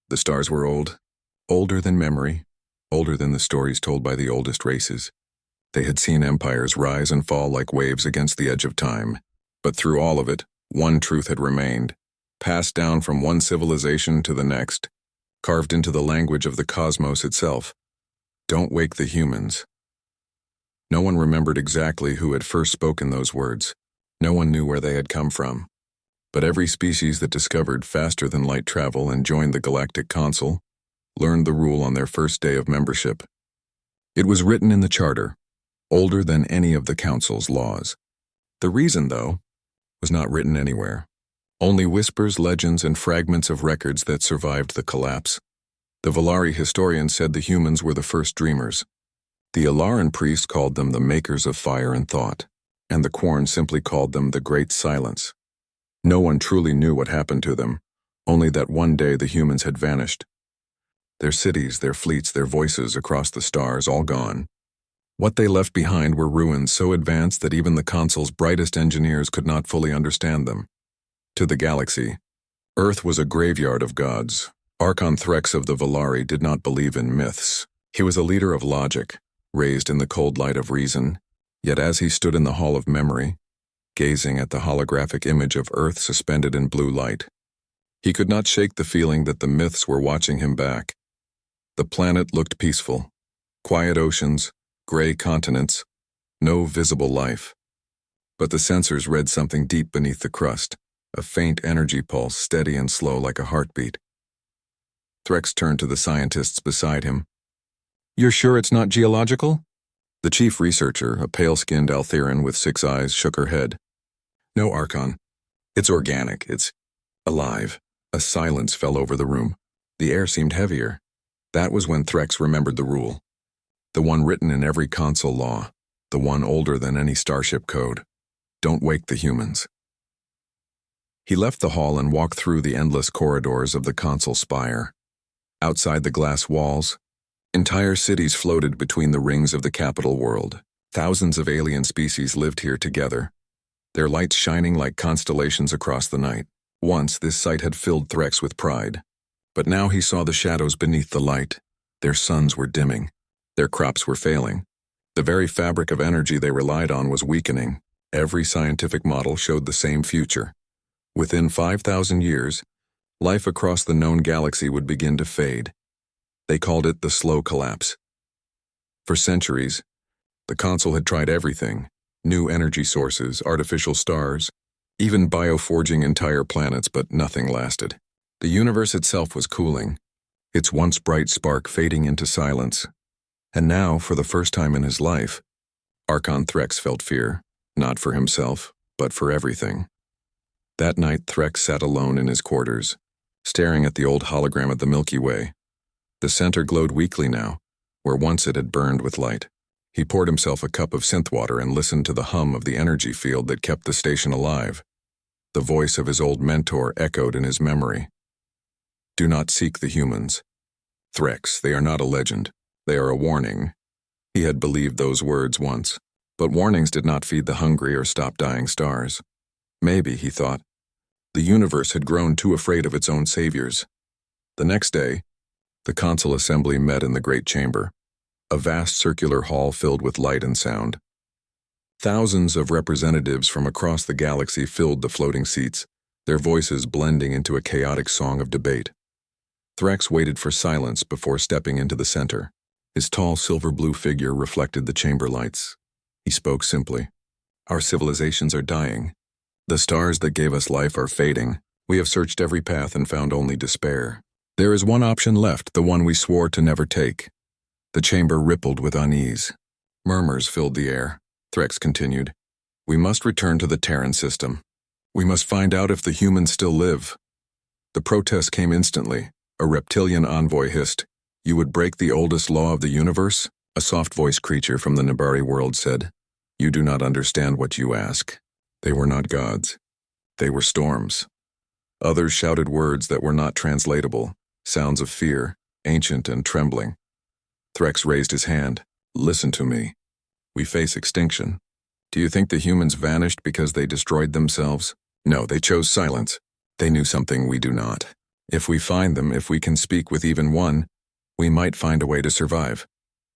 The stars were old, older than memory, older than the stories told by the oldest races. They had seen empires rise and fall like waves against the edge of time. But through all of it, one truth had remained, passed down from one civilization to the next, carved into the language of the cosmos itself. Don't wake the humans. No one remembered exactly who had first spoken those words. No one knew where they had come from. But every species that discovered faster than light travel and joined the Galactic Council learned the rule on their first day of membership. It was written in the Charter, older than any of the Council's laws. The reason, though, was not written anywhere. Only whispers, legends, and fragments of records that survived the collapse. The Valari historian said the humans were the first dreamers. The Ilaran priest called them the makers of fire and thought, and the Quarn simply called them the Great Silence. No one truly knew what happened to them, only that one day the humans had vanished. Their cities, their fleets, their voices across the stars, all gone. What they left behind were ruins so advanced that even the Council's brightest engineers could not fully understand them. To the galaxy, Earth was a graveyard of gods. Archon Threx of the Valari did not believe in myths. He was a leader of logic, raised in the cold light of reason. Yet as he stood in the Hall of Memory, gazing at the holographic image of Earth suspended in blue light, he could not shake the feeling that the myths were watching him back. The planet looked peaceful. Quiet oceans, gray continents, no visible life. But the sensors read something deep beneath the crust, a faint energy pulse, steady and slow like a heartbeat. Threx turned to the scientists beside him. "You're sure it's not geological?" The chief researcher, a pale-skinned Altheran with 6 eyes, shook her head. "No, Archon. It's organic. It's alive." A silence fell over the room. The air seemed heavier. That was when Threx remembered the rule. The one written in every console law. The one older than any starship code. Don't wake the humans. He left the hall and walked through the endless corridors of the console spire. Outside the glass walls, entire cities floated between the rings of the capital world. Thousands of alien species lived here together, their lights shining like constellations across the night. Once, this sight had filled Threx with pride. But now he saw the shadows beneath the light. Their suns were dimming. Their crops were failing. The very fabric of energy they relied on was weakening. Every scientific model showed the same future. Within 5,000 years, life across the known galaxy would begin to fade. They called it the slow collapse. For centuries, the Council had tried everything: new energy sources, artificial stars, even bioforging entire planets, but nothing lasted. The universe itself was cooling, its once bright spark fading into silence. And now, for the first time in his life, Archon Threx felt fear, not for himself, but for everything. That night, Threx sat alone in his quarters, staring at the old hologram of the Milky Way. The center glowed weakly now, where once it had burned with light. He poured himself a cup of synth water and listened to the hum of the energy field that kept the station alive. The voice of his old mentor echoed in his memory. "Do not seek the humans. Threx, they are not a legend. They are a warning." He had believed those words once, but warnings did not feed the hungry or stop dying stars. Maybe, he thought, the universe had grown too afraid of its own saviors. The next day, the Council Assembly met in the Great Chamber, a vast circular hall filled with light and sound. Thousands of representatives from across the galaxy filled the floating seats, their voices blending into a chaotic song of debate. Threx waited for silence before stepping into the center. His tall silver-blue figure reflected the chamber lights. He spoke simply. "Our civilizations are dying. The stars that gave us life are fading. We have searched every path and found only despair. There is one option left, the one we swore to never take." The chamber rippled with unease. Murmurs filled the air. Threx continued. "We must return to the Terran system. We must find out if the humans still live." The protest came instantly. A reptilian envoy hissed, "You would break the oldest law of the universe?" A soft-voiced creature from the Nabari world said, "You do not understand what you ask." They were not gods. They were storms. Others shouted words that were not translatable, sounds of fear, ancient and trembling. Threx raised his hand. "Listen to me. We face extinction. Do you think the humans vanished because they destroyed themselves? No, they chose silence. They knew something we do not. If we find them, if we can speak with even one, we might find a way to survive.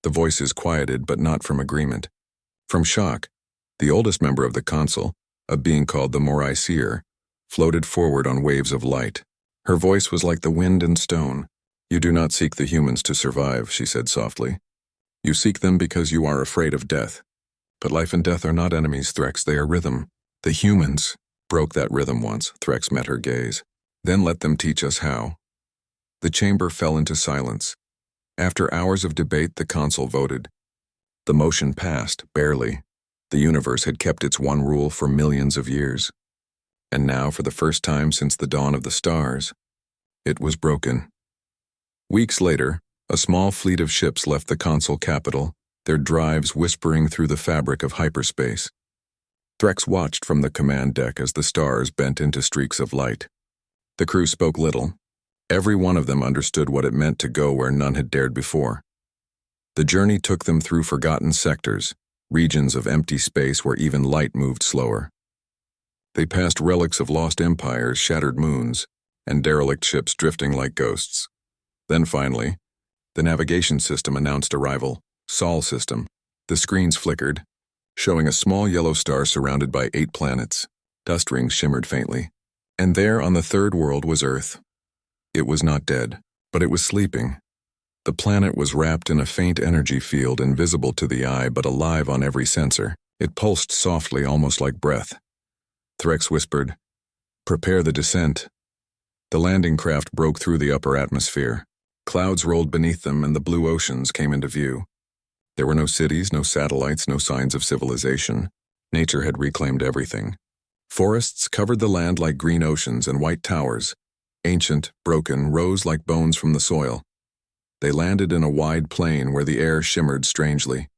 The voices quieted, but not from agreement. From shock, the oldest member of the council, a being called the Morai Seer, floated forward on waves of light. Her voice was like the wind and stone. "You do not seek the humans to survive," she said softly. "You seek them because you are afraid of death. But life and death are not enemies, Threx, they are rhythm. The humans broke that rhythm once," Threx met her gaze. "Then let them teach us how." The chamber fell into silence. After hours of debate, the council voted. The motion passed, barely. The universe had kept its one rule for millions of years. And now, for the first time since the dawn of the stars, it was broken. Weeks later, a small fleet of ships left the council capital, their drives whispering through the fabric of hyperspace. Threx watched from the command deck as the stars bent into streaks of light. The crew spoke little. Every one of them understood what it meant to go where none had dared before. The journey took them through forgotten sectors, regions of empty space where even light moved slower. They passed relics of lost empires, shattered moons, and derelict ships drifting like ghosts. Then finally, the navigation system announced arrival. Sol system. The screens flickered, showing a small yellow star surrounded by 8 planets. Dust rings shimmered faintly. And there on the third world was Earth. It was not dead, but it was sleeping. The planet was wrapped in a faint energy field, invisible to the eye but alive on every sensor. It pulsed softly, almost like breath. Threx whispered, "Prepare the descent." The landing craft broke through the upper atmosphere. Clouds rolled beneath them and the blue oceans came into view. There were no cities, no satellites, no signs of civilization. Nature had reclaimed everything. Forests covered the land like green oceans, and white towers, ancient, broken, rose like bones from the soil. They landed in a wide plain where the air shimmered strangely.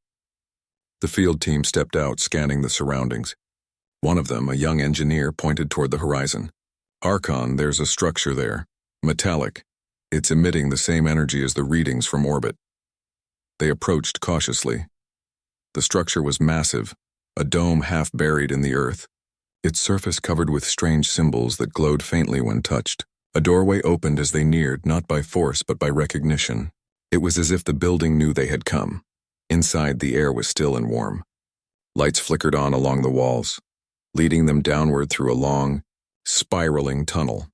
The field team stepped out, scanning the surroundings. One of them, a young engineer, pointed toward the horizon. "Archon, there's a structure there. Metallic. It's emitting the same energy as the readings from orbit." They approached cautiously. The structure was massive, a dome half buried in the earth, its surface covered with strange symbols that glowed faintly when touched. A doorway opened as they neared, not by force but by recognition. It was as if the building knew they had come. Inside, the air was still and warm. Lights flickered on along the walls, leading them downward through a long, spiraling tunnel.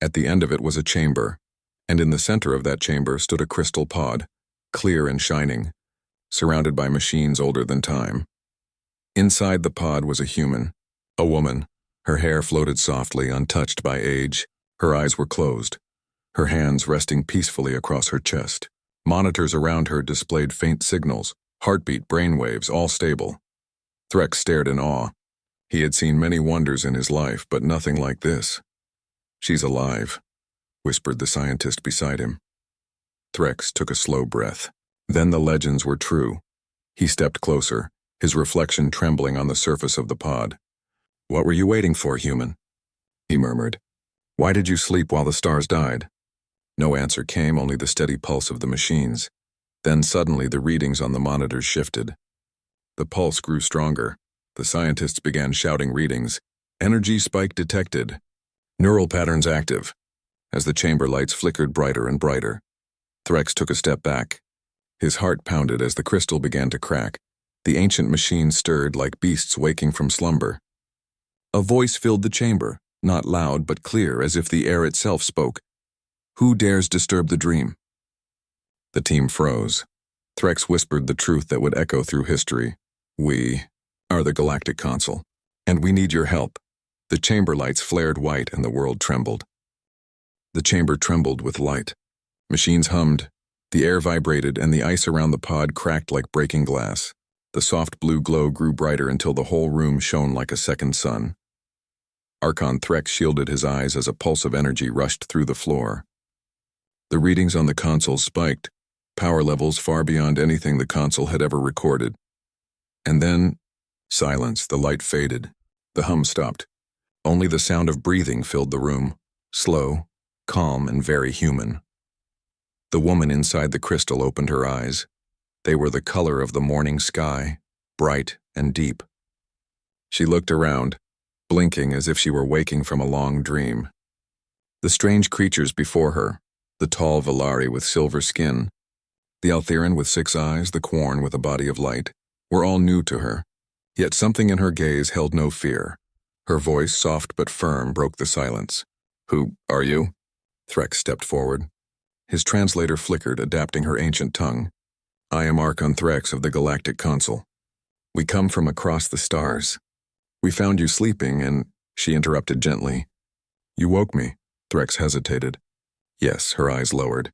At the end of it was a chamber, and in the center of that chamber stood a crystal pod, clear and shining, surrounded by machines older than time. Inside the pod was a human, a woman. Her hair floated softly, untouched by age. Her eyes were closed, her hands resting peacefully across her chest. Monitors around her displayed faint signals, heartbeat, brainwaves, all stable. Threx stared in awe. He had seen many wonders in his life, but nothing like this. "She's alive," whispered the scientist beside him. Threx took a slow breath. Then the legends were true. He stepped closer, his reflection trembling on the surface of the pod. "What were you waiting for, human?" he murmured. "Why did you sleep while the stars died?" No answer came, only the steady pulse of the machines. Then suddenly the readings on the monitors shifted. The pulse grew stronger. The scientists began shouting readings. "Energy spike detected. Neural patterns active." As the chamber lights flickered brighter and brighter, Threx took a step back. His heart pounded as the crystal began to crack. The ancient machines stirred like beasts waking from slumber. A voice filled the chamber, not loud but clear, as if the air itself spoke. "Who dares disturb the dream?" The team froze. Threx whispered the truth that would echo through history. "We are the Galactic Council, and we need your help." The chamber lights flared white and the world trembled. The chamber trembled with light. Machines hummed, the air vibrated, and the ice around the pod cracked like breaking glass. The soft blue glow grew brighter until the whole room shone like a second sun. Archon Threx shielded his eyes as a pulse of energy rushed through the floor. The readings on the console spiked, power levels far beyond anything the console had ever recorded. And then, silence. The light faded. The hum stopped. Only the sound of breathing filled the room, slow, calm, and very human. The woman inside the crystal opened her eyes. They were the color of the morning sky, bright and deep. She looked around, blinking as if she were waking from a long dream. The strange creatures before her, the tall Valari with silver skin, the Altheran with 6 eyes, the Quarn with a body of light, were all new to her. Yet something in her gaze held no fear. Her voice, soft but firm, broke the silence. "Who are you?" Threx stepped forward. His translator flickered, adapting her ancient tongue. "I am Archon Threx of the Galactic Council. We come from across the stars. We found you sleeping and—" She interrupted gently. "You woke me." Threx hesitated. Yes, her eyes lowered.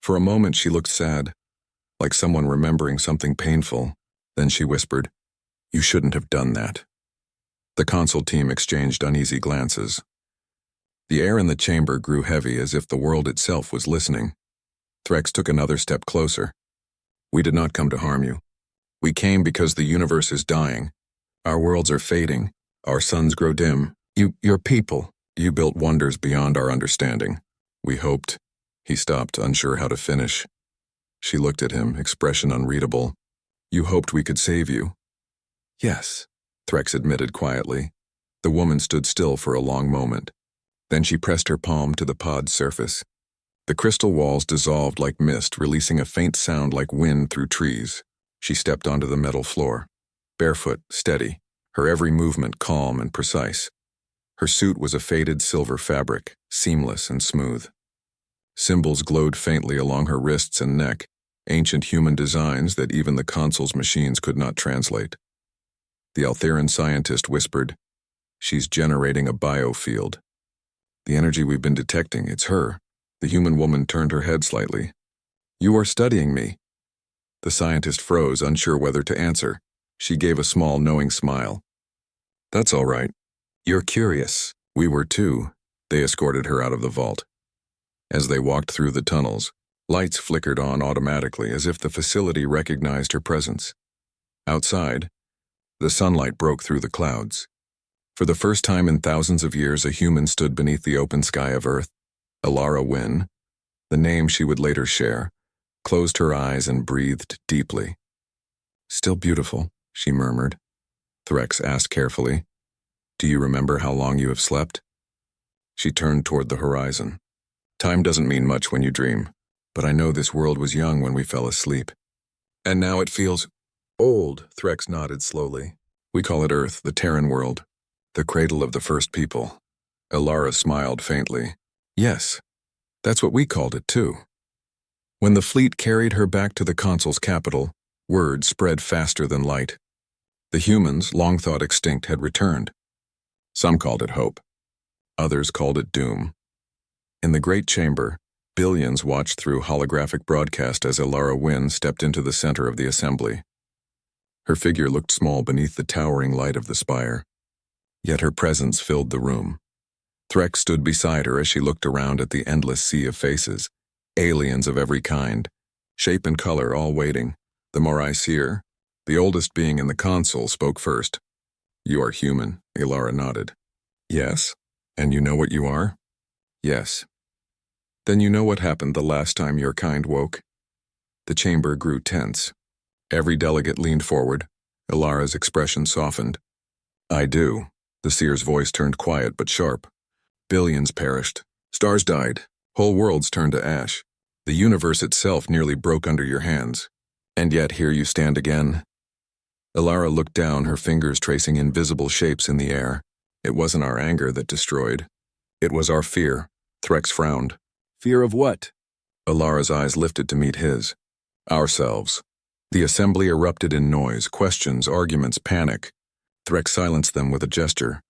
For a moment she looked sad, like someone remembering something painful. Then she whispered, "You shouldn't have done that." The console team exchanged uneasy glances. The air in the chamber grew heavy as if the world itself was listening. Threx took another step closer. "We did not come to harm you. We came because the universe is dying. Our worlds are fading. Our suns grow dim. Your people, you built wonders beyond our understanding. We hoped—" He stopped, unsure how to finish. She looked at him, expression unreadable. "You hoped we could save you." "Yes," Threx admitted quietly. The woman stood still for a long moment. Then she pressed her palm to the pod's surface. The crystal walls dissolved like mist, releasing a faint sound like wind through trees. She stepped onto the metal floor. Barefoot, steady, her every movement calm and precise. Her suit was a faded silver fabric, seamless and smooth. Symbols glowed faintly along her wrists and neck, ancient human designs that even the console's machines could not translate. The Altheran scientist whispered, "She's generating a biofield. The energy we've been detecting, it's her." The human woman turned her head slightly. "You are studying me." The scientist froze, unsure whether to answer. She gave a small, knowing smile. "That's all right. You're curious. We were too." They escorted her out of the vault. As they walked through the tunnels, lights flickered on automatically as if the facility recognized her presence. Outside, the sunlight broke through the clouds. For the first time in thousands of years, a human stood beneath the open sky of Earth. Alara Wynn, the name she would later share, closed her eyes and breathed deeply. "Still beautiful," she murmured. Threx asked carefully, "Do you remember how long you have slept?" She turned toward the horizon. "Time doesn't mean much when you dream, but I know this world was young when we fell asleep. And now it feels old," Threx nodded slowly. "We call it Earth, the Terran world, the cradle of the first people." Alara smiled faintly. "Yes, that's what we called it too." When the fleet carried her back to the console's capital, word spread faster than light. The humans, long thought extinct, had returned. Some called it hope. Others called it doom. In the great chamber, billions watched through holographic broadcast as Alara Wynn stepped into the center of the assembly. Her figure looked small beneath the towering light of the spire. Yet her presence filled the room. Threx stood beside her as she looked around at the endless sea of faces, aliens of every kind, shape and color all waiting. The Morai Seer, the oldest being in the console, spoke first. "You are human," Alara nodded. "Yes? And you know what you are?" "Yes." "Then you know what happened the last time your kind woke?" The chamber grew tense. Every delegate leaned forward. Alara's expression softened. "I do." The seer's voice turned quiet but sharp. "Billions perished. Stars died. Whole worlds turned to ash. The universe itself nearly broke under your hands. And yet here you stand again." Alara looked down, her fingers tracing invisible shapes in the air. "It wasn't our anger that destroyed. It was our fear." Threx frowned. "Fear of what?" Alara's eyes lifted to meet his. "Ourselves." The assembly erupted in noise, questions, arguments, panic. Threx silenced them with a gesture.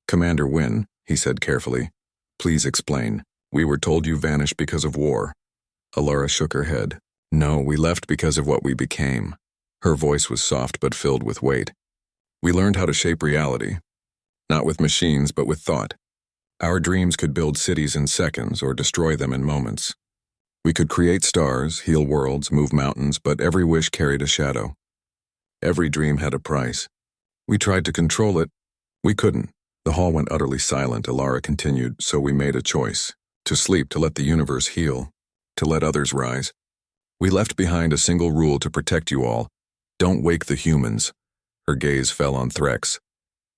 "Commander Wynn," he said carefully, "please explain. We were told you vanished because of war." Alara shook her head. "No, we left because of what we became." Her voice was soft but filled with weight. "We learned how to shape reality. Not with machines, but with thought. Our dreams could build cities in seconds or destroy them in moments. We could create stars, heal worlds, move mountains, but every wish carried a shadow. Every dream had a price. We tried to control it. We couldn't." The hall went utterly silent. Alara continued, "So we made a choice. To sleep, to let the universe heal, to let others rise. We left behind a single rule to protect you all. Don't wake the humans." Her gaze fell on Threx.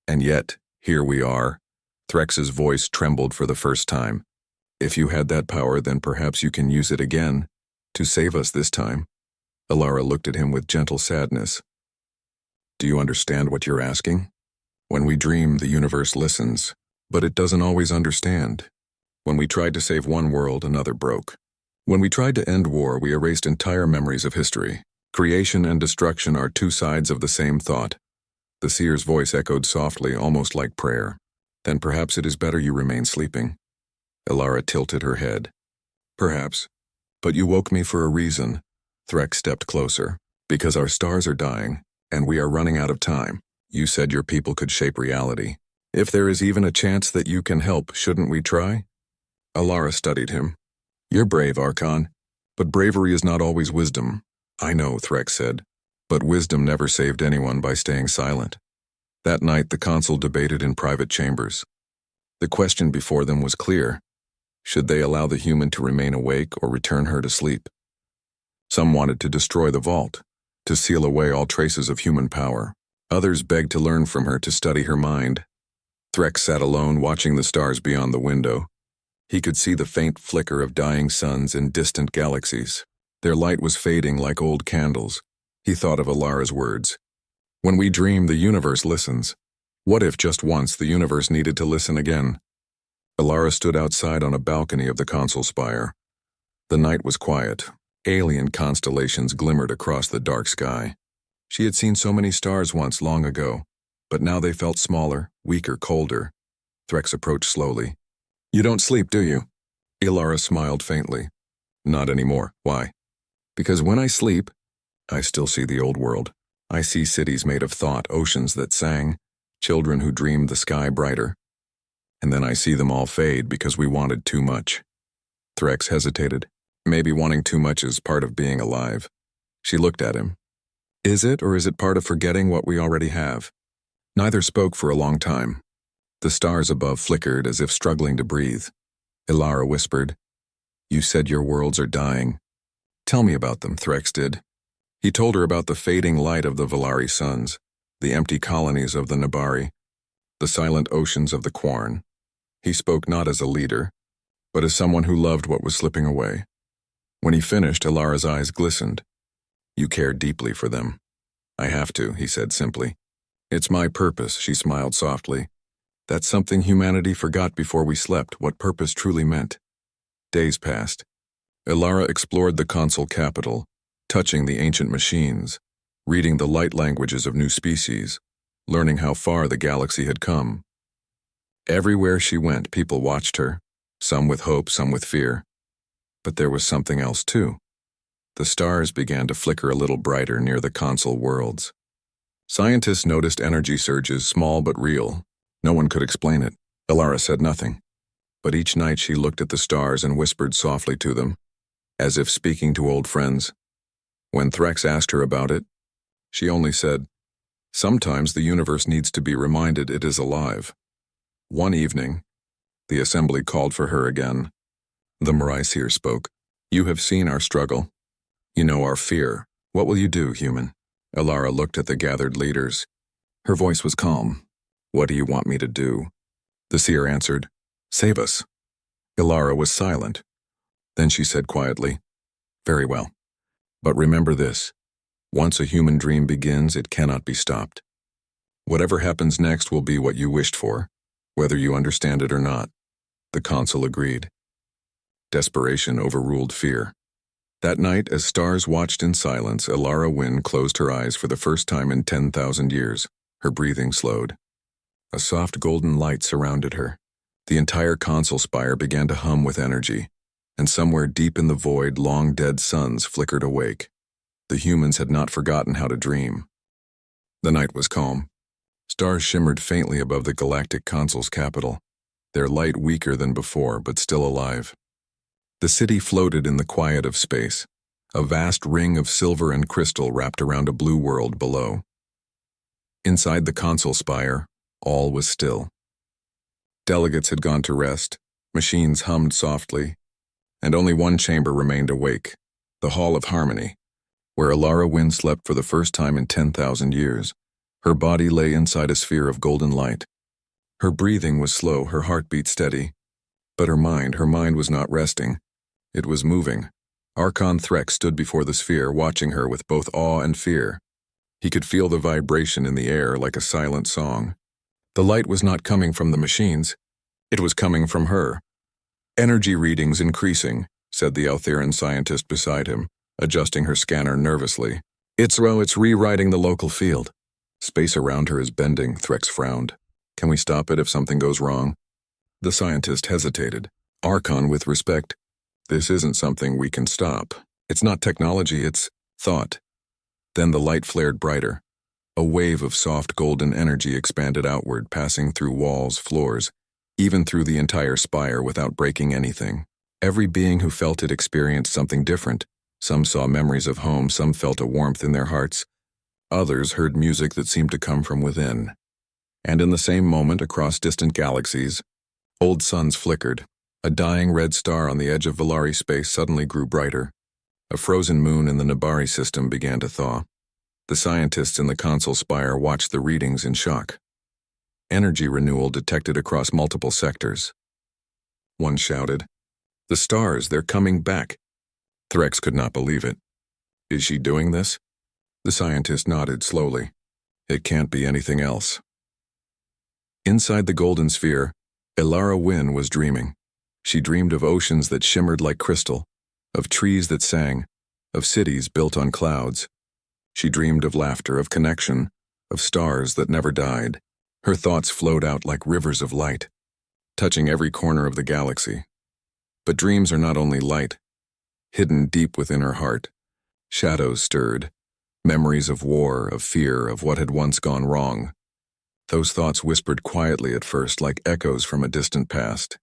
"And yet, here we are." Threx's voice trembled for the first time. If you had that power, then perhaps you can use it again, to save us this time. Alara looked at him with gentle sadness. Do you understand what you're asking? When we dream, the universe listens, but it doesn't always understand. When we tried to save one world, another broke. When we tried to end war, we erased entire memories of history. Creation and destruction are two sides of the same thought. The seer's voice echoed softly, almost like prayer. Then perhaps it is better you remain sleeping. Alara tilted her head. Perhaps. But you woke me for a reason. Threx stepped closer. Because our stars are dying, and we are running out of time. You said your people could shape reality. If there is even a chance that you can help, shouldn't we try? Alara studied him. You're brave, Archon. But bravery is not always wisdom. I know, Threx said. But wisdom never saved anyone by staying silent. That night, the council debated in private chambers. The question before them was clear. Should they allow the human to remain awake or return her to sleep? Some wanted to destroy the vault, to seal away all traces of human power. Others begged to learn from her, to study her mind. Threx sat alone, watching the stars beyond the window. He could see the faint flicker of dying suns in distant galaxies. Their light was fading like old candles. He thought of Alara's words. When we dream, the universe listens. What if just once the universe needed to listen again? Alara stood outside on a balcony of the console spire. The night was quiet. Alien constellations glimmered across the dark sky. She had seen so many stars once, long ago, but now they felt smaller, weaker, colder. Threx approached slowly. You don't sleep, do you? Alara smiled faintly. Not anymore. Why? Because when I sleep, I still see the old world. I see cities made of thought, oceans that sang, children who dreamed the sky brighter. And then I see them all fade because we wanted too much. Threx hesitated. Maybe wanting too much is part of being alive. She looked at him. Is it, or is it part of forgetting what we already have? Neither spoke for a long time. The stars above flickered as if struggling to breathe. Alara whispered, You said your worlds are dying. Tell me about them, Threx did. He told her about the fading light of the Valari suns, the empty colonies of the Nabari, the silent oceans of the Quarn. He spoke not as a leader, but as someone who loved what was slipping away. When he finished, Alara's eyes glistened. You care deeply for them. I have to, he said simply. It's my purpose, she smiled softly. That's something humanity forgot before we slept, what purpose truly meant. Days passed. Alara explored the console capital, touching the ancient machines, reading the light languages of new species, learning how far the galaxy had come. Everywhere she went, people watched her, some with hope, some with fear. But there was something else too. The stars began to flicker a little brighter near the console worlds. Scientists noticed energy surges, small but real. No one could explain it. Alara said nothing. But each night she looked at the stars and whispered softly to them, as if speaking to old friends. When Threx asked her about it, she only said, Sometimes the universe needs to be reminded it is alive. One evening, the assembly called for her again. The Maraisir spoke. You have seen our struggle. You know our fear. What will you do, human? Alara looked at the gathered leaders. Her voice was calm. What do you want me to do? The seer answered, Save us. Alara was silent. Then she said quietly, Very well. But remember this. Once a human dream begins, it cannot be stopped. Whatever happens next will be what you wished for, whether you understand it or not. The consul agreed. Desperation overruled fear. That night, as stars watched in silence, Alara Wynn closed her eyes for the first time in 10,000 years. Her breathing slowed. A soft golden light surrounded her. The entire console spire began to hum with energy, and somewhere deep in the void, long-dead suns flickered awake. The humans had not forgotten how to dream. The night was calm. Stars shimmered faintly above the galactic console's capital, their light weaker than before, but still alive. The city floated in the quiet of space, a vast ring of silver and crystal wrapped around a blue world below. Inside the console spire, all was still. Delegates had gone to rest, machines hummed softly, and only one chamber remained awake, the Hall of Harmony, where Alara Wynn slept for the first time in 10,000 years. Her body lay inside a sphere of golden light. Her breathing was slow, her heartbeat steady. But her mind was not resting. It was moving. Archon Threx stood before the sphere, watching her with both awe and fear. He could feel the vibration in the air like a silent song. The light was not coming from the machines. It was coming from her. Energy readings increasing, said the Altheran scientist beside him, adjusting her scanner nervously. It's rewriting the local field. Space around her is bending, Threx frowned. Can we stop it if something goes wrong? The scientist hesitated. Archon, with respect, this isn't something we can stop. It's not technology, it's thought. Then the light flared brighter. A wave of soft golden energy expanded outward, passing through walls, floors, even through the entire spire without breaking anything. Every being who felt it experienced something different. Some saw memories of home, some felt a warmth in their hearts. Others heard music that seemed to come from within. And in the same moment, across distant galaxies, old suns flickered. A dying red star on the edge of Valari space suddenly grew brighter. A frozen moon in the Nabari system began to thaw. The scientists in the console spire watched the readings in shock. Energy renewal detected across multiple sectors. One shouted, "The stars, they're coming back." Threx could not believe it. Is she doing this? The scientist nodded slowly. It can't be anything else. Inside the golden sphere, Ilara Wynn was dreaming. She dreamed of oceans that shimmered like crystal, of trees that sang, of cities built on clouds. She dreamed of laughter, of connection, of stars that never died. Her thoughts flowed out like rivers of light, touching every corner of the galaxy. But dreams are not only light. Hidden deep within her heart, shadows stirred, memories of war, of fear, of what had once gone wrong. Those thoughts whispered quietly at first, like echoes from a distant past.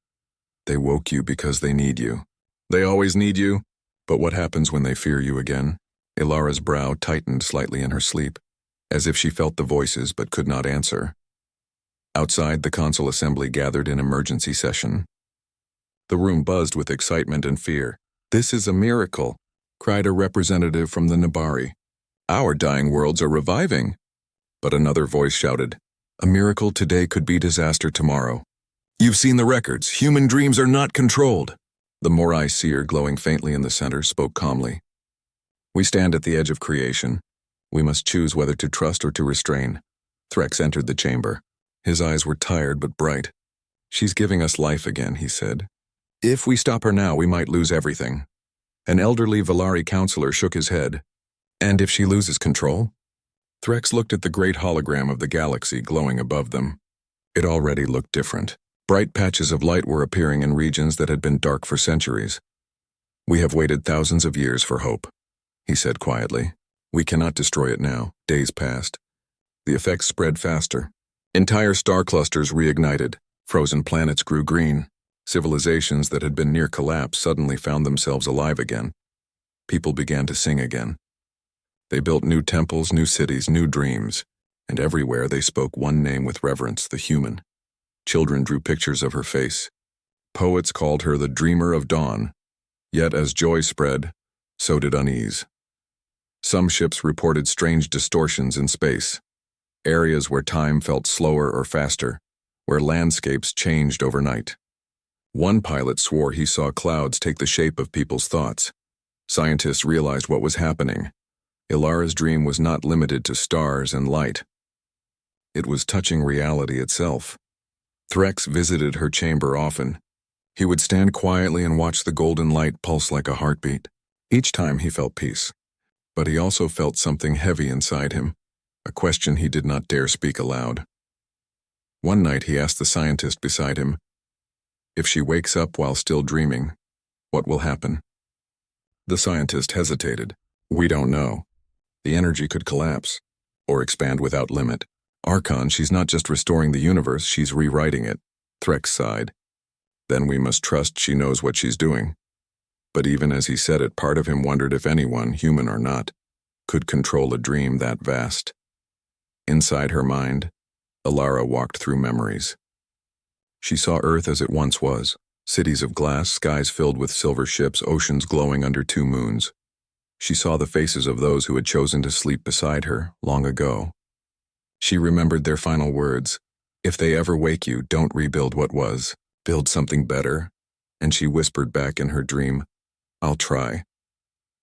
They woke you because they need you. They always need you, but what happens when they fear you again? Ilara's brow tightened slightly in her sleep, as if she felt the voices but could not answer. Outside, the console assembly gathered in emergency session. The room buzzed with excitement and fear. "This is a miracle," cried a representative from the Nabari. "Our dying worlds are reviving." But another voice shouted, "A miracle today could be disaster tomorrow. You've seen the records. Human dreams are not controlled." The Morai seer, glowing faintly in the center, spoke calmly. "We stand at the edge of creation. We must choose whether to trust or to restrain." Threx entered the chamber. His eyes were tired but bright. "She's giving us life again," he said. "If we stop her now, we might lose everything." An elderly Valari counselor shook his head. "And if she loses control?" Threx looked at the great hologram of the galaxy glowing above them. It already looked different. Bright patches of light were appearing in regions that had been dark for centuries. "We have waited thousands of years for hope," he said quietly. "We cannot destroy it now." Days passed. The effects spread faster. Entire star clusters reignited. Frozen planets grew green. Civilizations that had been near collapse suddenly found themselves alive again. People began to sing again. They built new temples, new cities, new dreams, and everywhere they spoke one name with reverence, the human. Children drew pictures of her face. Poets called her the dreamer of dawn. Yet as joy spread, so did unease. Some ships reported strange distortions in space, areas where time felt slower or faster, where landscapes changed overnight. One pilot swore he saw clouds take the shape of people's thoughts. Scientists realized what was happening. Ilara's dream was not limited to stars and light. It was touching reality itself. Threx visited her chamber often. He would stand quietly and watch the golden light pulse like a heartbeat. Each time he felt peace. But he also felt something heavy inside him, a question he did not dare speak aloud. One night he asked the scientist beside him, "If she wakes up while still dreaming, what will happen?" The scientist hesitated. "We don't know. The energy could collapse, or expand without limit. Archon, she's not just restoring the universe, she's rewriting it." Threx sighed. "Then we must trust she knows what she's doing." But even as he said it, part of him wondered if anyone, human or not, could control a dream that vast. Inside her mind, Ilara walked through memories. She saw Earth as it once was, cities of glass, skies filled with silver ships, oceans glowing under two moons. She saw the faces of those who had chosen to sleep beside her long ago. She remembered their final words, "If they ever wake you, don't rebuild what was. Build something better, and she whispered back in her dream, "I'll try."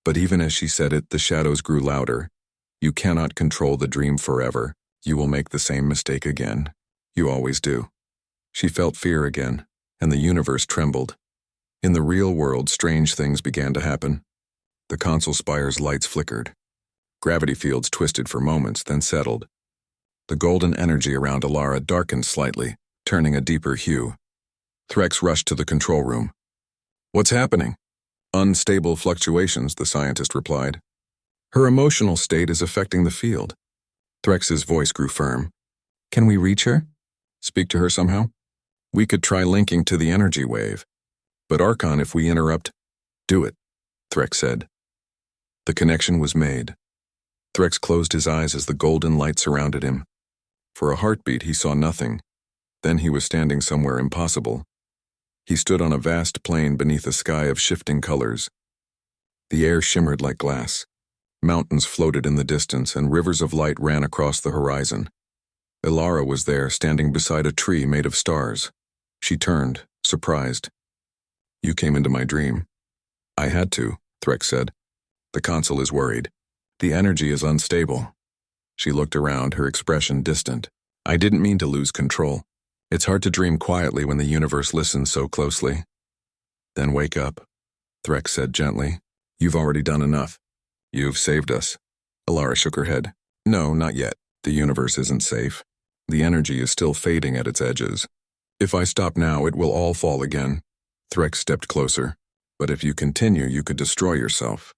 But even as she said it, the shadows grew louder. "You cannot control the dream forever. You will make the same mistake again. You always do." She felt fear again, and the universe trembled. In the real world, strange things began to happen. The console spire's lights flickered. Gravity fields twisted for moments, then settled. The golden energy around Alara darkened slightly, turning a deeper hue. Threx rushed to the control room. "What's happening?" "Unstable fluctuations," the scientist replied. "Her emotional state is affecting the field." Threx's voice grew firm. "Can we reach her?" "Speak to her somehow?" "We could try linking to the energy wave. But Archon, if we interrupt—" "Do it," Threx said. The connection was made. Threx closed his eyes as the golden light surrounded him. For a heartbeat, he saw nothing. Then he was standing somewhere impossible. He stood on a vast plain beneath a sky of shifting colors. The air shimmered like glass. Mountains floated in the distance, and rivers of light ran across the horizon. Alara was there, standing beside a tree made of stars. She turned, surprised. "You came into my dream." "I had to," Threx said. "The console is worried. The energy is unstable." She looked around, her expression distant. "I didn't mean to lose control. It's hard to dream quietly when the universe listens so closely." "Then wake up," Threx said gently. "You've already done enough. You've saved us." Alara shook her head. "No, not yet. The universe isn't safe. The energy is still fading at its edges. If I stop now, it will all fall again." Threx stepped closer. "But if you continue, you could destroy yourself.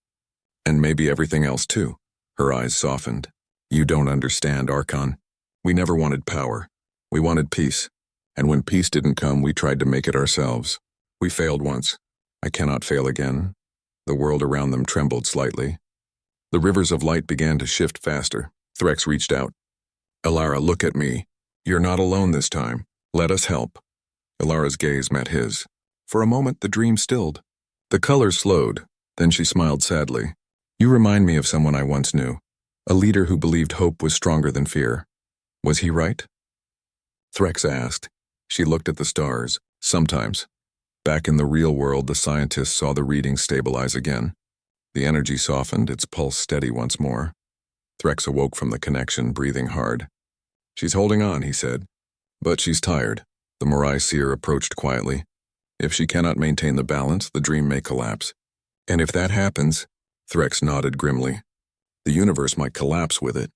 And maybe everything else too." Her eyes softened. "You don't understand, Archon. We never wanted power. We wanted peace. And when peace didn't come, we tried to make it ourselves. We failed once. I cannot fail again." The world around them trembled slightly. The rivers of light began to shift faster. Threx reached out. "Alara, look at me. You're not alone this time. Let us help." Alara's gaze met his. For a moment, the dream stilled. The colors slowed. Then she smiled sadly. "You remind me of someone I once knew. A leader who believed hope was stronger than fear. Was he right?" Threx asked. She looked at the stars. "Sometimes." Back in the real world, the scientists saw the reading stabilize again. The energy softened, its pulse steady once more. Threx awoke from the connection, breathing hard. "She's holding on," he said. "But she's tired." The Morai seer approached quietly. "If she cannot maintain the balance, the dream may collapse." "And if that happens," Threx nodded grimly, "the universe might collapse with it."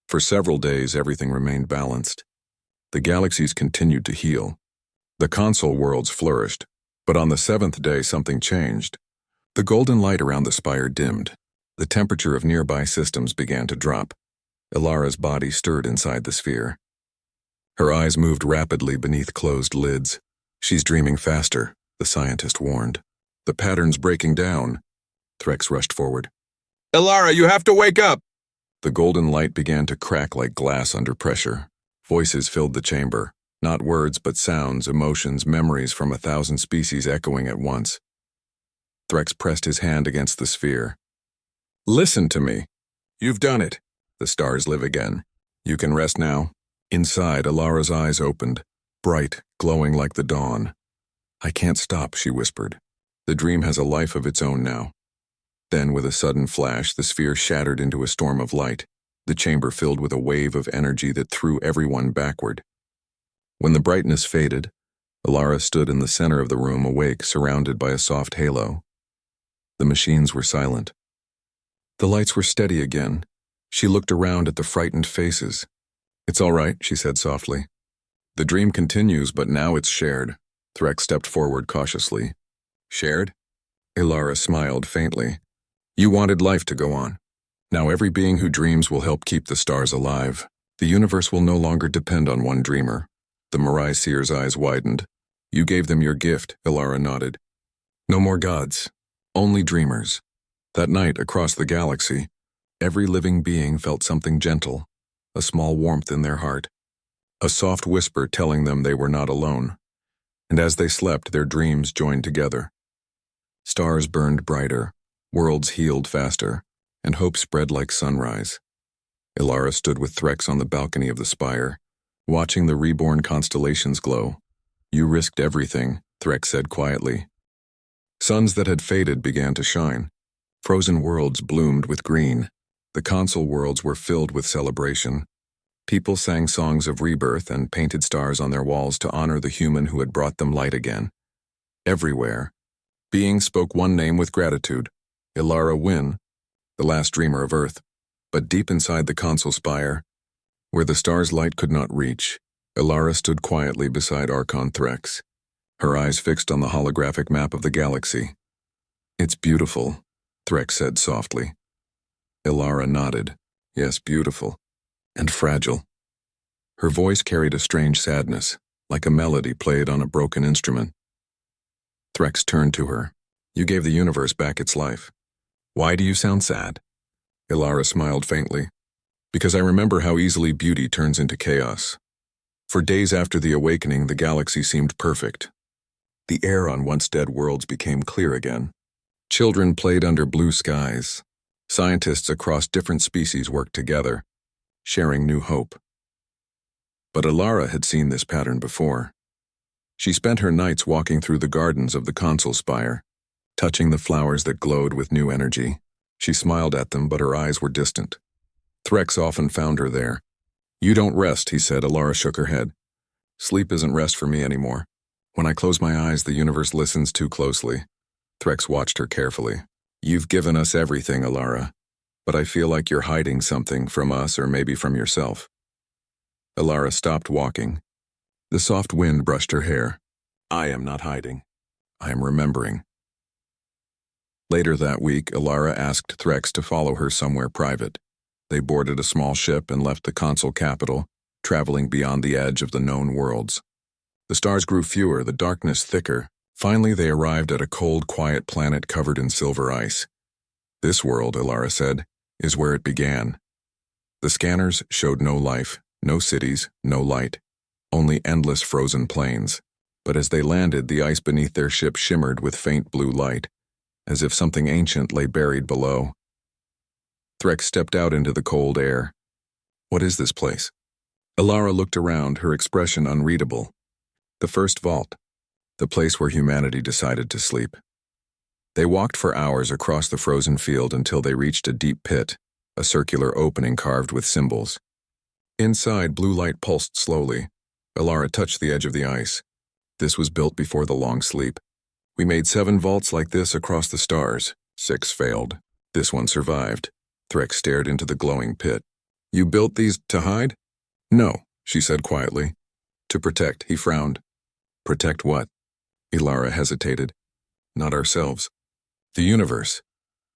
For several days, everything remained balanced. The galaxies continued to heal. The console worlds flourished. But on the seventh day, something changed. The golden light around the spire dimmed. The temperature of nearby systems began to drop. Alara's body stirred inside the sphere. Her eyes moved rapidly beneath closed lids. "She's dreaming faster," the scientist warned. "The pattern's breaking down." Threx rushed forward. "Alara, you have to wake up!" The golden light began to crack like glass under pressure. Voices filled the chamber. Not words, but sounds, emotions, memories from 1,000 species echoing at once. Threx pressed his hand against the sphere. "Listen to me. You've done it. The stars live again. You can rest now." Inside, Alara's eyes opened, bright, glowing like the dawn. "I can't stop," she whispered. "The dream has a life of its own now." Then, with a sudden flash, the sphere shattered into a storm of light, the chamber filled with a wave of energy that threw everyone backward. When the brightness faded, Alara stood in the center of the room, awake, surrounded by a soft halo. The machines were silent. The lights were steady again. She looked around at the frightened faces. "It's all right," she said softly. "The dream continues, but now it's shared." Threx stepped forward cautiously. "Shared?" Alara smiled faintly. "You wanted life to go on. Now every being who dreams will help keep the stars alive. The universe will no longer depend on one dreamer." The Morai seer's eyes widened. "You gave them your gift," Alara nodded. "No more gods, only dreamers." That night, across the galaxy, every living being felt something gentle, a small warmth in their heart, a soft whisper telling them they were not alone. And as they slept, their dreams joined together. Stars burned brighter, worlds healed faster, and hope spread like sunrise. Alara stood with Threx on the balcony of the spire, watching the reborn constellations glow. "You risked everything," Threx said quietly. Suns that had faded began to shine. Frozen worlds bloomed with green. The console worlds were filled with celebration. People sang songs of rebirth and painted stars on their walls to honor the human who had brought them light again. Everywhere, beings spoke one name with gratitude, Ilara Wynn, the last dreamer of Earth. But deep inside the console spire, where the star's light could not reach, Ilara stood quietly beside Archon Threx, her eyes fixed on the holographic map of the galaxy. "It's beautiful," Threx said softly. Ilara nodded. "Yes, beautiful. And fragile." Her voice carried a strange sadness, like a melody played on a broken instrument. Threx turned to her. "You gave the universe back its life. Why do you sound sad?" Ilara smiled faintly. "Because I remember how easily beauty turns into chaos. For days after the awakening, the galaxy seemed perfect. The air on once dead worlds became clear again. Children played under blue skies. Scientists across different species worked together, sharing new hope. But Ilara had seen this pattern before. She spent her nights walking through the gardens of the console spire, touching the flowers that glowed with new energy. She smiled at them, but her eyes were distant. Threx often found her there. "You don't rest," he said. Ilara shook her head. "Sleep isn't rest for me anymore. When I close my eyes, the universe listens too closely." Threx watched her carefully. "You've given us everything, Ilara, but I feel like you're hiding something from us or maybe from yourself." Ilara stopped walking. The soft wind brushed her hair. "I am not hiding. I am remembering." Later that week, Ilara asked Threx to follow her somewhere private. They boarded a small ship and left the console capital, traveling beyond the edge of the known worlds. The stars grew fewer, the darkness thicker. Finally, they arrived at a cold, quiet planet covered in silver ice. "This world," Ilara said, "is where it began." The scanners showed no life, no cities, no light, only endless frozen plains. But as they landed, the ice beneath their ship shimmered with faint blue light, as if something ancient lay buried below. Threx stepped out into the cold air. "What is this place?" Ilara looked around, her expression unreadable. "The first vault. The place where humanity decided to sleep." They walked for hours across the frozen field until they reached a deep pit, a circular opening carved with symbols. Inside, blue light pulsed slowly. Ilara touched the edge of the ice. "This was built before the long sleep. We made 7 vaults like this across the stars. 6 failed. This one survived." Threx stared into the glowing pit. "You built these to hide?" "No," she said quietly. "To protect." He frowned. "Protect what?" Ilara hesitated. "Not ourselves. The universe."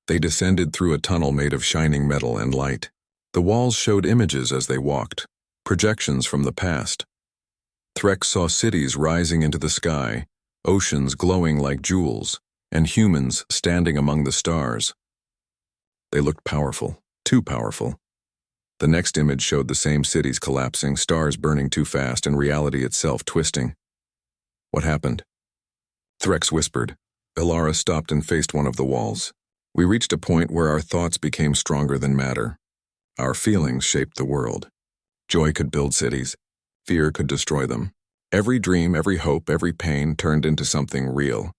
They descended through a tunnel made of shining metal and light. The walls showed images as they walked, projections from the past. Threx saw cities rising into the sky, oceans glowing like jewels, and humans standing among the stars. They looked powerful, too powerful. The next image showed the same cities collapsing, stars burning too fast, and reality itself twisting. "What happened?" Threx whispered. Ilara stopped and faced one of the walls. "We reached a point where our thoughts became stronger than matter. Our feelings shaped the world. Joy could build cities. Fear could destroy them. Every dream, every hope, every pain turned into something real."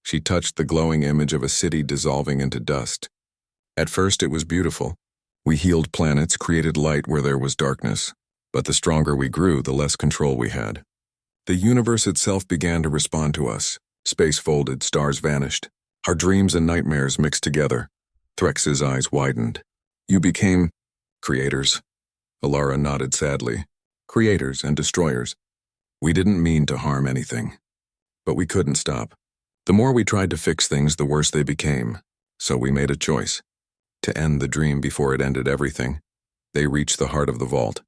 She touched the glowing image of a city dissolving into dust. "At first it was beautiful. We healed planets, created light where there was darkness. But the stronger we grew, the less control we had. The universe itself began to respond to us. Space folded, stars vanished. Our dreams and nightmares mixed together." Threx's eyes widened. "You became creators." Ilara nodded sadly. "Creators and destroyers. We didn't mean to harm anything. But we couldn't stop. The more we tried to fix things, the worse they became. So we made a choice. To end the dream before it ended everything." They reached the heart of the vault.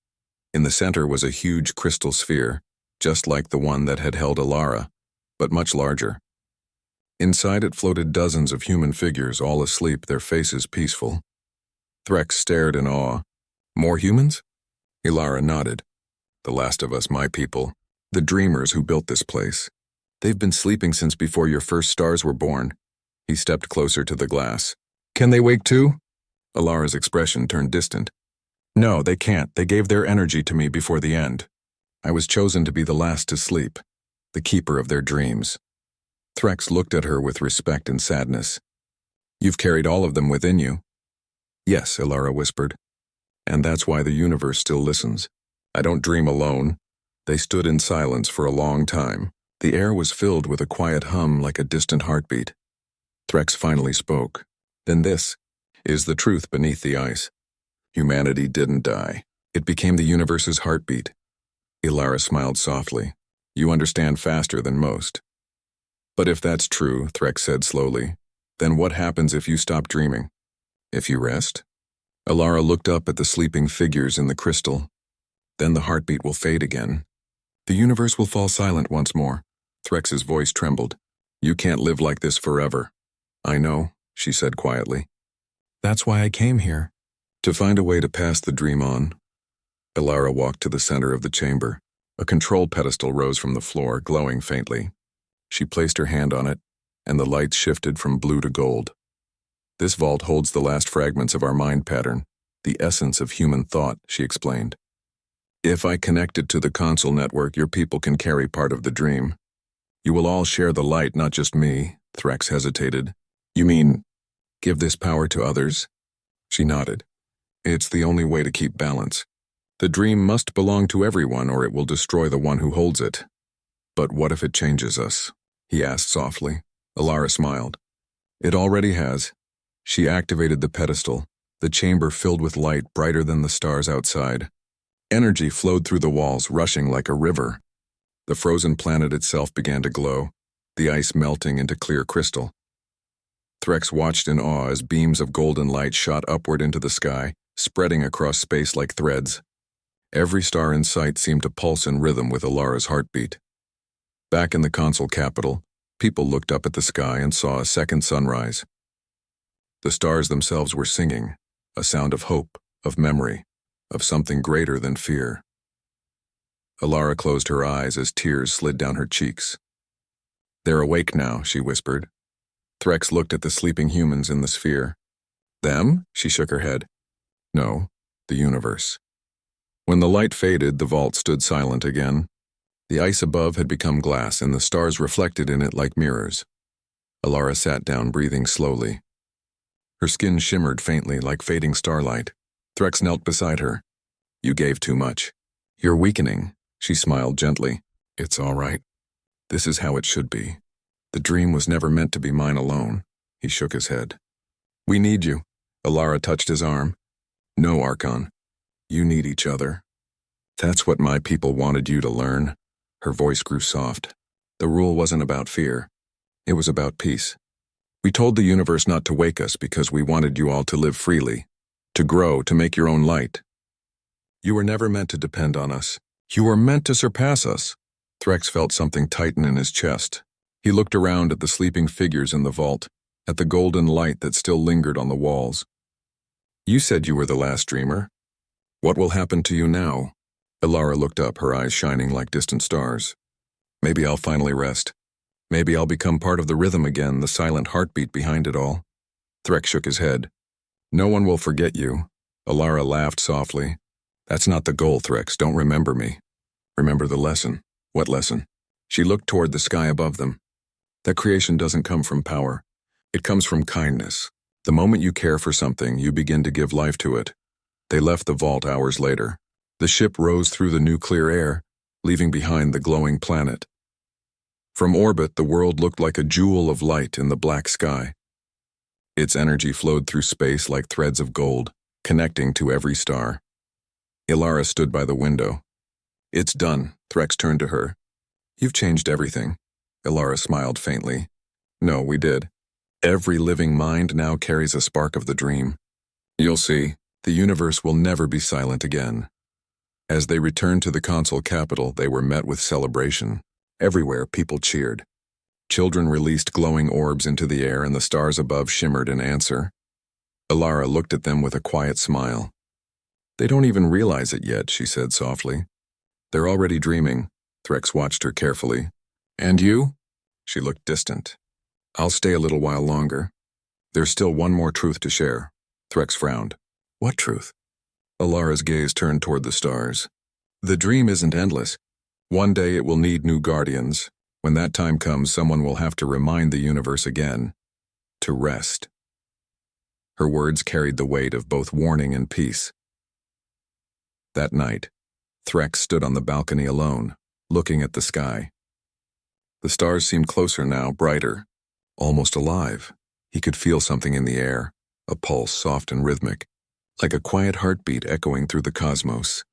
In the center was a huge crystal sphere, just like the one that had held Ilara, but much larger. Inside it floated dozens of human figures, all asleep, their faces peaceful. Threx stared in awe. "More humans?" Ilara nodded. "The last of us, my people. The dreamers who built this place. They've been sleeping since before your first stars were born." He stepped closer to the glass. "Can they wake too?" Ilara's expression turned distant. "No, they can't. They gave their energy to me before the end. I was chosen to be the last to sleep, the keeper of their dreams." Threx looked at her with respect and sadness. You've carried all of them within you. Yes, Ilara whispered. And that's why the universe still listens. I don't dream alone. They stood in silence for a long time. The air was filled with a quiet hum like a distant heartbeat. Threx finally spoke. Then this is the truth beneath the ice. Humanity didn't die. It became the universe's heartbeat. Ilara smiled softly. You understand faster than most. But if that's true, Threx said slowly, then what happens if you stop dreaming? If you rest? Ilara looked up at the sleeping figures in the crystal. Then the heartbeat will fade again. The universe will fall silent once more. Threx's voice trembled. You can't live like this forever. I know, she said quietly. That's why I came here. To find a way to pass the dream on. Ilara walked to the center of the chamber. A control pedestal rose from the floor, glowing faintly. She placed her hand on it, and the lights shifted from blue to gold. This vault holds the last fragments of our mind pattern, the essence of human thought, she explained. If I connect it to the console network, your people can carry part of the dream. You will all share the light, not just me, Threx hesitated. You mean, give this power to others? She nodded. It's the only way to keep balance. The dream must belong to everyone or it will destroy the one who holds it. But what if it changes us? He asked softly. Ilara smiled. It already has. She activated the pedestal, the chamber filled with light brighter than the stars outside. Energy flowed through the walls, rushing like a river. The frozen planet itself began to glow, the ice melting into clear crystal. Threx watched in awe as beams of golden light shot upward into the sky, spreading across space like threads. Every star in sight seemed to pulse in rhythm with Ilara's heartbeat. Back in the console capital, people looked up at the sky and saw a second sunrise. The stars themselves were singing, a sound of hope, of memory, of something greater than fear. Ilara closed her eyes as tears slid down her cheeks. They're awake now, she whispered. Threx looked at the sleeping humans in the sphere. Them? She shook her head. No, the universe. When the light faded, the vault stood silent again. The ice above had become glass, and the stars reflected in it like mirrors. Ilara sat down, breathing slowly. Her skin shimmered faintly like fading starlight. Threx knelt beside her. You gave too much. You're weakening, she smiled gently. It's all right. This is how it should be. The dream was never meant to be mine alone. He shook his head. We need you. Ilara touched his arm. No, Archon. You need each other. That's what my people wanted you to learn. Her voice grew soft. The rule wasn't about fear. It was about peace. We told the universe not to wake us because we wanted you all to live freely, to grow, to make your own light. You were never meant to depend on us. You were meant to surpass us. Threx felt something tighten in his chest. He looked around at the sleeping figures in the vault, at the golden light that still lingered on the walls. You said you were the last dreamer. What will happen to you now? Ilara looked up, her eyes shining like distant stars. Maybe I'll finally rest. Maybe I'll become part of the rhythm again, the silent heartbeat behind it all. Threx shook his head. No one will forget you. Ilara laughed softly. That's not the goal, Threx. Don't remember me. Remember the lesson. What lesson? She looked toward the sky above them. That creation doesn't come from power. It comes from kindness. The moment you care for something, you begin to give life to it. They left the vault hours later. The ship rose through the new clear air, leaving behind the glowing planet. From orbit, the world looked like a jewel of light in the black sky. Its energy flowed through space like threads of gold, connecting to every star. Ilara stood by the window. It's done, Threx turned to her. You've changed everything. Ilara smiled faintly. No, we did. Every living mind now carries a spark of the dream. You'll see, the universe will never be silent again. As they returned to the console capital, they were met with celebration. Everywhere, people cheered. Children released glowing orbs into the air and the stars above shimmered in answer. Ilara looked at them with a quiet smile. They don't even realize it yet, she said softly. They're already dreaming. Threx watched her carefully. And you? She looked distant. I'll stay a little while longer. There's still one more truth to share. Threx frowned. What truth? Ilara's gaze turned toward the stars. The dream isn't endless. One day it will need new guardians. When that time comes, someone will have to remind the universe again to rest. Her words carried the weight of both warning and peace. That night, Threx stood on the balcony alone, looking at the sky. The stars seemed closer now, brighter, almost alive. He could feel something in the air, a pulse soft and rhythmic, like a quiet heartbeat echoing through the cosmos.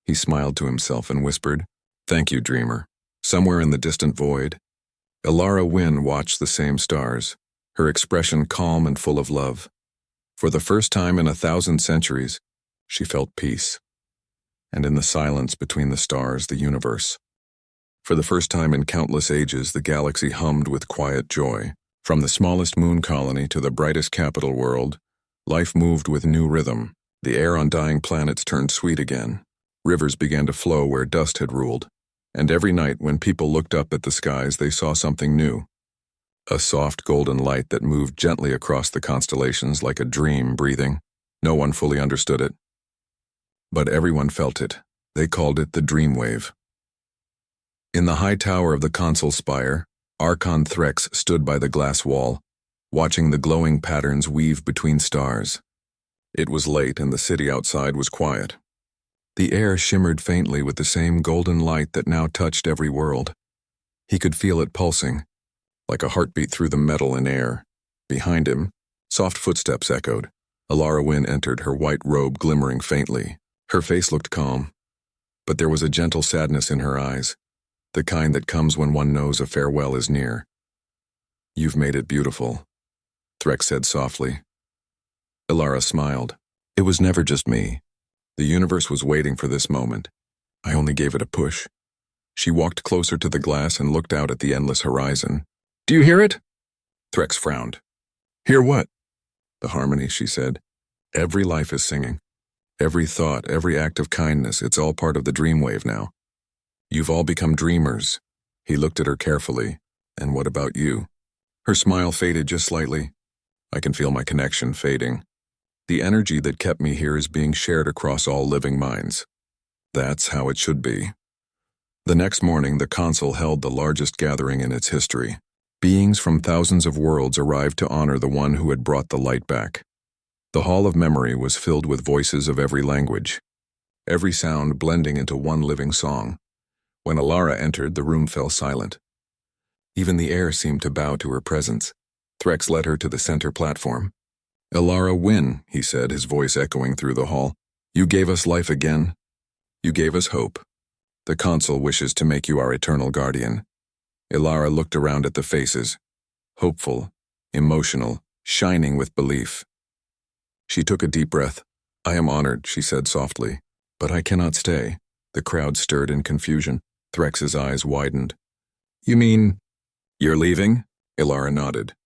He smiled to himself and whispered, "Thank you, dreamer." Somewhere in the distant void, Elara Wynn watched the same stars, her expression calm and full of love. For the first time in 1,000 centuries, she felt peace. And in the silence between the stars, the universe. For the first time in countless ages, the galaxy hummed with quiet joy. From the smallest moon colony to the brightest capital world, life moved with new rhythm. The air on dying planets turned sweet again. Rivers began to flow where dust had ruled. And every night when people looked up at the skies, they saw something new. A soft golden light that moved gently across the constellations like a dream breathing. No one fully understood it. But everyone felt it. They called it the dream wave. In the high tower of the consul spire, Archon Threx stood by the glass wall, watching the glowing patterns weave between stars. It was late and the city outside was quiet. The air shimmered faintly with the same golden light that now touched every world. He could feel it pulsing, like a heartbeat through the metal and air. Behind him, soft footsteps echoed. Elara Wynn entered, her white robe glimmering faintly. Her face looked calm, but there was a gentle sadness in her eyes, the kind that comes when one knows a farewell is near. "You've made it beautiful," Threx said softly. Elara smiled. "It was never just me. The universe was waiting for this moment. I only gave it a push." She walked closer to the glass and looked out at the endless horizon. "Do you hear it?" Threx frowned. "Hear what?" "The harmony," she said. "Every life is singing. Every thought, every act of kindness, it's all part of the dream wave now. You've all become dreamers." He looked at her carefully. "And what about you?" Her smile faded just slightly. "I can feel my connection fading. The energy that kept me here is being shared across all living minds. That's how it should be." The next morning, the consul held the largest gathering in its history. Beings from thousands of worlds arrived to honor the one who had brought the light back. The Hall of Memory was filled with voices of every language, every sound blending into one living song. When Elara entered, the room fell silent. Even the air seemed to bow to her presence. Threx led her to the center platform. "Elara Wynn," he said, his voice echoing through the hall. "You gave us life again. You gave us hope. The consul wishes to make you our eternal guardian." Elara looked around at the faces, hopeful, emotional, shining with belief. She took a deep breath. "I am honored," she said softly, "but I cannot stay." The crowd stirred in confusion. Threx's eyes widened. "You mean you're leaving?" Elara nodded.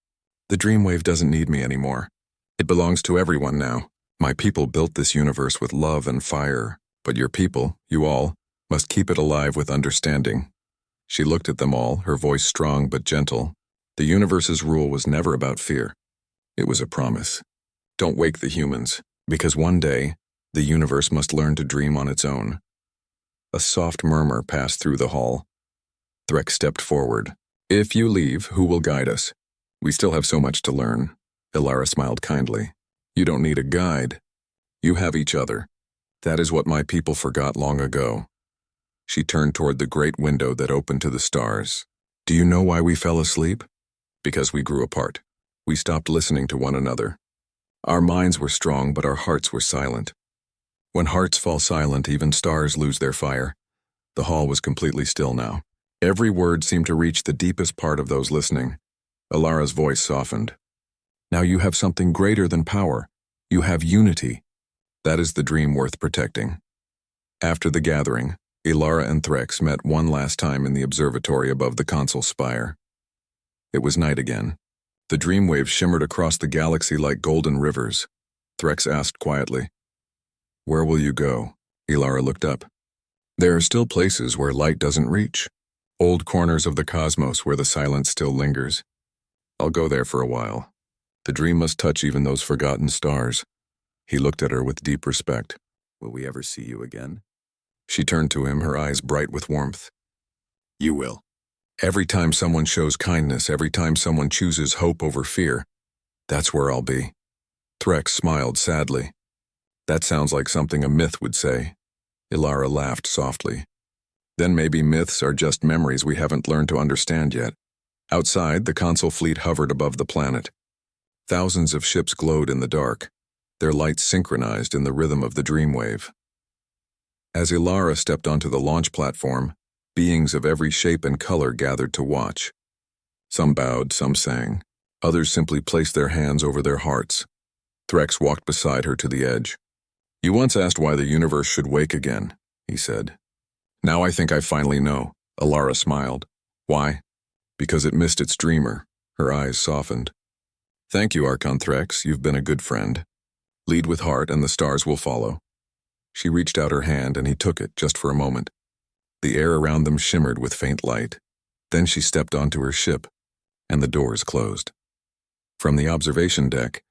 "The Dreamwave doesn't need me anymore. It belongs to everyone now. My people built this universe with love and fire, but your people, you all, must keep it alive with understanding." She looked at them all, her voice strong but gentle. The universe's rule was never about fear. It was a promise. Don't wake the humans, because one day, the universe must learn to dream on its own. A soft murmur passed through the hall. Threx stepped forward. "If you leave, who will guide us? We still have so much to learn." Elara smiled kindly. "You don't need a guide. You have each other. That is what my people forgot long ago." She turned toward the great window that opened to the stars. "Do you know why we fell asleep? Because we grew apart. We stopped listening to one another. Our minds were strong, but our hearts were silent. When hearts fall silent, even stars lose their fire." The hall was completely still now. Every word seemed to reach the deepest part of those listening. Elara's voice softened. "Now you have something greater than power. You have unity. That is the dream worth protecting." After the gathering, Elara and Threx met one last time in the observatory above the consul spire. It was night again. The dreamwave shimmered across the galaxy like golden rivers. Threx asked quietly, "Where will you go?" Elara looked up. "There are still places where light doesn't reach. Old corners of the cosmos where the silence still lingers. I'll go there for a while. The dream must touch even those forgotten stars." He looked at her with deep respect. "Will we ever see you again?" She turned to him, her eyes bright with warmth. "You will." Every time someone shows kindness, every time someone chooses hope over fear, that's where I'll be. Threx smiled sadly. That sounds like something a myth would say. Ilara laughed softly. Then maybe myths are just memories we haven't learned to understand yet. Outside, the console fleet hovered above the planet. Thousands of ships glowed in the dark, their lights synchronized in the rhythm of the dreamwave. As Ilara stepped onto the launch platform, beings of every shape and color gathered to watch. Some bowed, some sang. Others simply placed their hands over their hearts. Threx walked beside her to the edge. "You once asked why the universe should wake again," he said. "Now I think I finally know." Ilara smiled. "Why?" "Because it missed its dreamer." Her eyes softened. "Thank you, Archon Threx. You've been a good friend. Lead with heart and the stars will follow." She reached out her hand and he took it just for a moment. The air around them shimmered with faint light. Then she stepped onto her ship, and the doors closed. From the observation deck,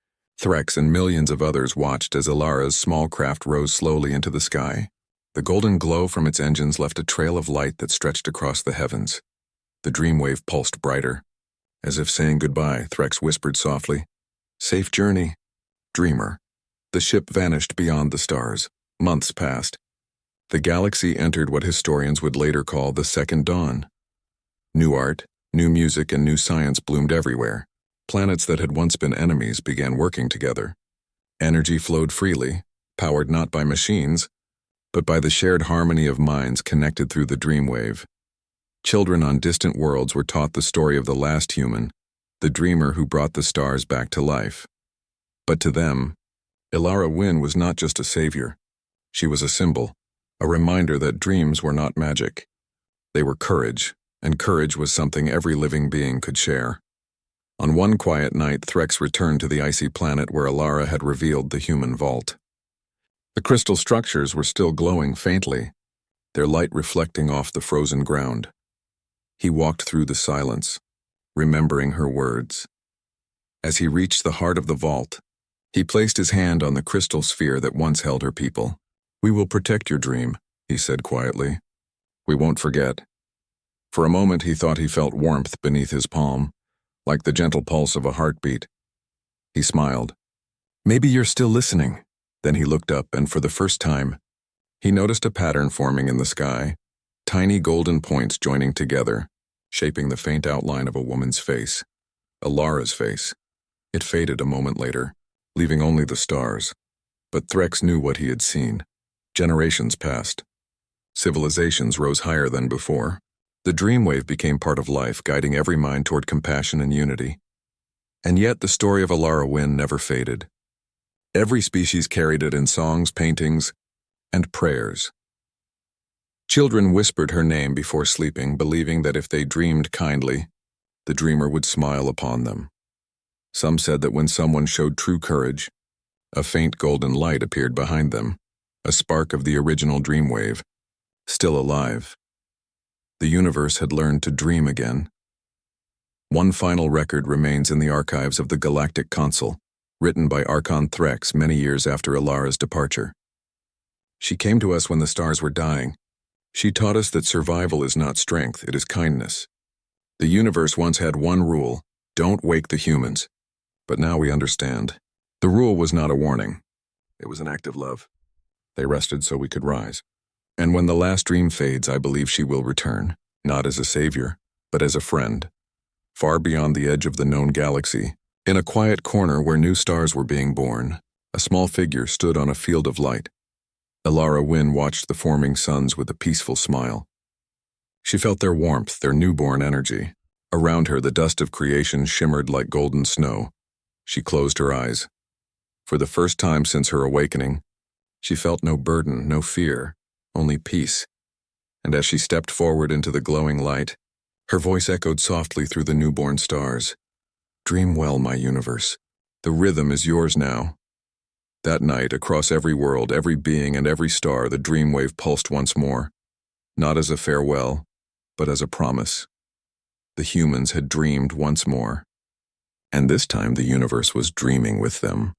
Threx and millions of others watched as Ilara's small craft rose slowly into the sky. The golden glow from its engines left a trail of light that stretched across the heavens. The dreamwave pulsed brighter. As if saying goodbye, Threx whispered softly, "Safe journey, dreamer." The ship vanished beyond the stars. Months passed. The galaxy entered what historians would later call the Second Dawn. New art, new music, and new science bloomed everywhere. Planets that had once been enemies began working together. Energy flowed freely, powered not by machines, but by the shared harmony of minds connected through the dreamwave. Children on distant worlds were taught the story of the last human, the dreamer who brought the stars back to life. But to them, Ilara Wynn was not just a savior. She was a symbol, a reminder that dreams were not magic. They were courage, and courage was something every living being could share. On one quiet night, Threx returned to the icy planet where Ilara had revealed the human vault. The crystal structures were still glowing faintly, their light reflecting off the frozen ground. He walked through the silence, remembering her words. As he reached the heart of the vault, he placed his hand on the crystal sphere that once held her people. "We will protect your dream," he said quietly. "We won't forget." For a moment he thought he felt warmth beneath his palm, like the gentle pulse of a heartbeat. He smiled. "Maybe you're still listening." Then he looked up, and for the first time, he noticed a pattern forming in the sky, tiny golden points joining together, shaping the faint outline of a woman's face. Ilara's face. It faded a moment later, leaving only the stars. But Threx knew what he had seen. Generations passed. Civilizations rose higher than before. The dreamwave became part of life, guiding every mind toward compassion and unity. And yet the story of Ilara Wynn never faded. Every species carried it in songs, paintings, and prayers. Children whispered her name before sleeping, believing that if they dreamed kindly, the dreamer would smile upon them. Some said that when someone showed true courage, a faint golden light appeared behind them, a spark of the original dreamwave, still alive. The universe had learned to dream again. One final record remains in the archives of the Galactic Council, written by Archon Threx many years after Ilara's departure. "She came to us when the stars were dying. She taught us that survival is not strength, it is kindness. The universe once had one rule: don't wake the humans. But now we understand. The rule was not a warning. It was an act of love. They rested so we could rise. And when the last dream fades, I believe she will return, not as a savior, but as a friend. Far beyond the edge of the known galaxy, in a quiet corner where new stars were being born, a small figure stood on a field of light. Ilara Wynn watched the forming suns with a peaceful smile. She felt their warmth, their newborn energy. Around her, the dust of creation shimmered like golden snow. She closed her eyes. For the first time since her awakening, she felt no burden, no fear, only peace. And as she stepped forward into the glowing light, her voice echoed softly through the newborn stars. "Dream well, my universe. The rhythm is yours now." That night, across every world, every being, and every star, the dreamwave pulsed once more, not as a farewell, but as a promise. The humans had dreamed once more, and this time the universe was dreaming with them.